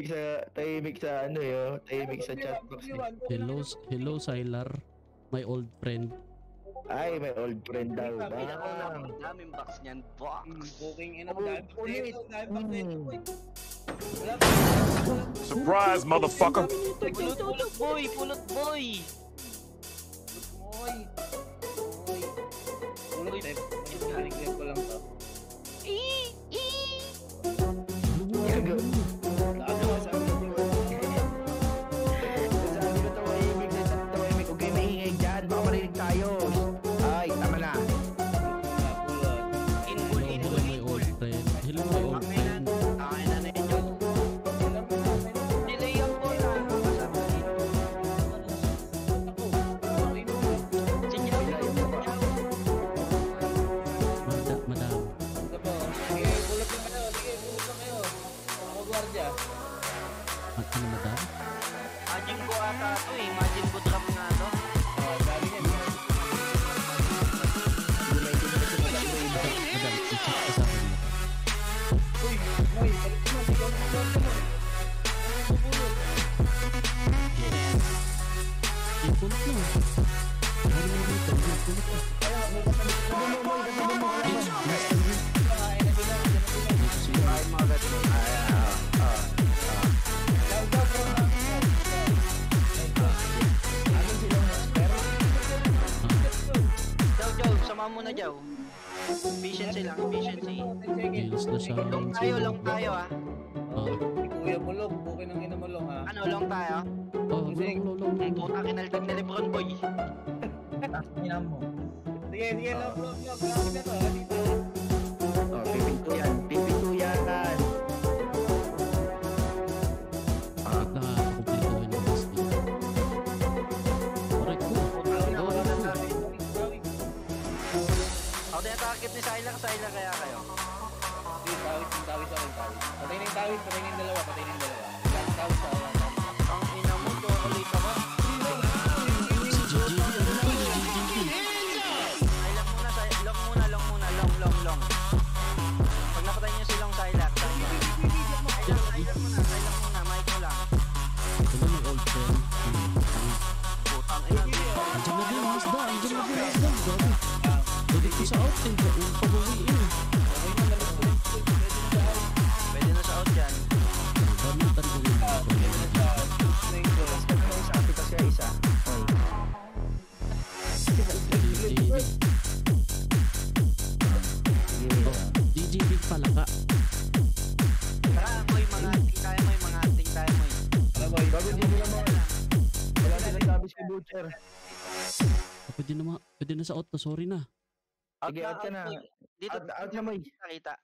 sa ano tahimik sa chat box. Hello, Sylar. My old friend. Ay, may old friend daw ba? Daming box niyan, box. Booking ina mo dahil box nito. Surprise, motherfucker! Pulot boy. Pulot. Ko lang to. Yago. Sabi ko tahimik sa chat, tahimik. Huwag kayo maingay dyan, baka marinig tayo. Ay, tama na. Hello, my old friend. Hello, my old friend. Madam. Ano, madam? Imagine ko ata ito eh. Imagine ko trap nga to. Madam, i-check ka sa akin. Yung pulot na. Ano yung dito? Yung pulot na. Jow, sama mo na Jow. Efficiency lang, efficiency. Kills na siya. Long tayo ah. Kuya mo long, bukin ng ina mo long ha. Ano, long tayo? Long. Puta kinaldag na Lebron boy. Sige, long. Grabe na to, dito. Oh, pipinto yan. Bakit nakakakomplituhin ang boss dito? Correct ko. Ako din target ni Sylar kaya kayo. Tawid sa akin. Patay na yung dalawa. Ilang tawid sa akin. Ang ina mo, chocolate ako. Ay, long muna. Pag napatay niyo si Long Sylar muna, mic mo lang. Hello, my old friend. Putang ina. Andiyan na din, Mazda. Gabi. Pwede ko sa outing. Pag-uwiin. Pwede na sa out yan. Dami na tayo gawin. Sabi kasi isa. DJ Big Palaka. Tara, moy, mga acting tayo, moy. Bago din nila mo. Wala silang sabi si Butcher. Pwede na sa out na. Sorry na. Sige, out ka na. Dito, Out na, Moy. kita.